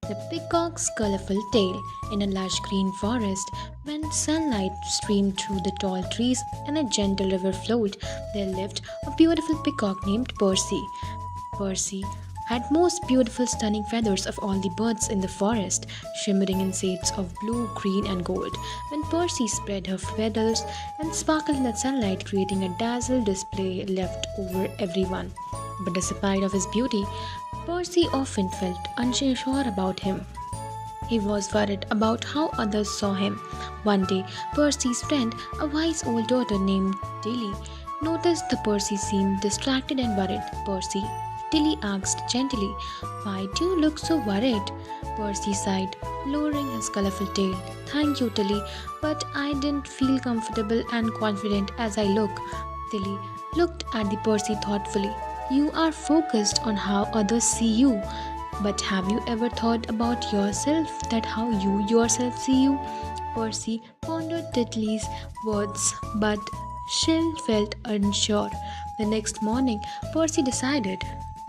The peacock's colorful tail. In a lush green forest, when sunlight streamed through the tall trees and a gentle river flowed, there lived a beautiful peacock named Percy. Percy had most beautiful stunning feathers of all the birds in the forest, shimmering in shades of blue, green and gold. When Percy spread her feathers and sparkled in the sunlight, creating a dazzle display left over everyone. But despite of his beauty, Percy often felt unsure about him. He was worried about how others saw him. One day, Percy's friend, a wise old daughter named Tilly, noticed that Percy seemed distracted and worried. Percy, Tilly asked gently, "Why do you look so worried?" Percy sighed, lowering his colorful tail. "Thank you, Tilly, but I didn't feel comfortable and confident as I look." Tilly looked at the Percy thoughtfully. "You are focused on how others see you. But have you ever thought about yourself, that how you yourself see you?" Percy pondered Tilly's words, but still felt unsure. The next morning, Percy decided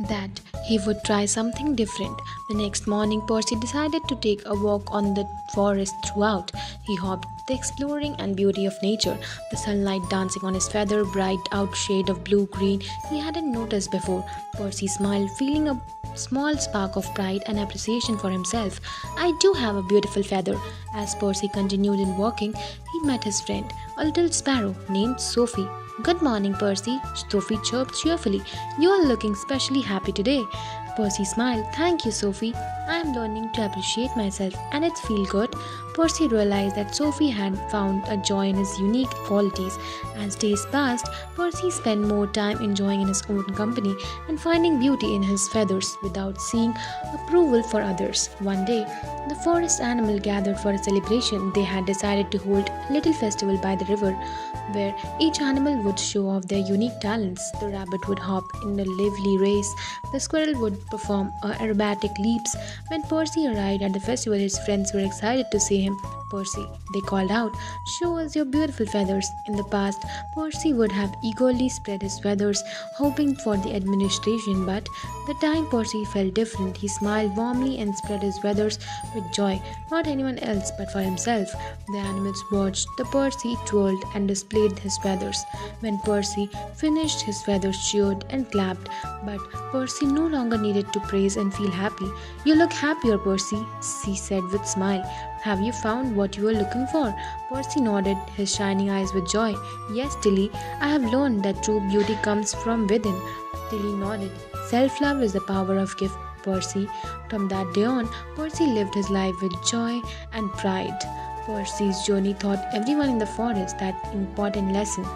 that he would try something different. The next morning, Percy decided to take a walk on the forest throughout. He hopped the exploring and beauty of nature, the sunlight dancing on his feather, bright out shade of blue-green he hadn't noticed before. Percy smiled, feeling a small spark of pride and appreciation for himself. "I do have a beautiful feather." As Percy continued in walking, he met his friend, a little sparrow named Sophie. "Good morning, Percy," Sophie chirped cheerfully. "You are looking especially happy today." Percy smiled. "Thank you, Sophie. I am learning to appreciate myself and it feels good." Percy realized that Sophie had found a joy in his unique qualities. As days passed, Percy spent more time enjoying in his own company and finding beauty in his feathers without seeking approval for others. One day, the forest animal gathered for a celebration. They had decided to hold a little festival by the river where each animal would show off their unique talents. The rabbit would hop in a lively race, the squirrel would perform aerobatic leaps. When Percy arrived at the festival, his friends were excited to see him. "Percy," they called out, "show us your beautiful feathers." In the past, Percy would have eagerly spread his feathers, hoping for the administration, but the time Percy felt different. He smiled warmly and spread his feathers with joy, not anyone else but for himself. The animals watched the Percy twirled and displayed his feathers. When Percy finished, his feathers cheered and clapped, but Percy no longer needed to praise and feel happy. "You look happier, Percy," she said with a smile. "Have you found what you were looking for?" Percy nodded, his shining eyes with joy. "Yes, Tilly, I have learned that true beauty comes from within." Tilly nodded. "Self-love is the power of gift, Percy." From that day on, Percy lived his life with joy and pride. Percy's journey taught everyone in the forest that important lesson.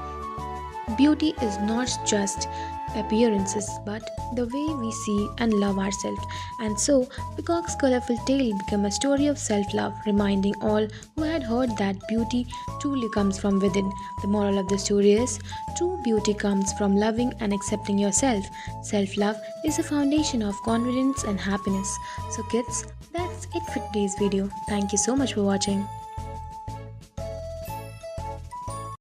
Beauty is not just appearances, but the way we see and love ourselves. And so, Peacock's colorful tale became a story of self-love, reminding all who had heard that beauty truly comes from within. The moral of the story is, true beauty comes from loving and accepting yourself. Self-love is the foundation of confidence and happiness. So kids, that's it for today's video. Thank you so much for watching.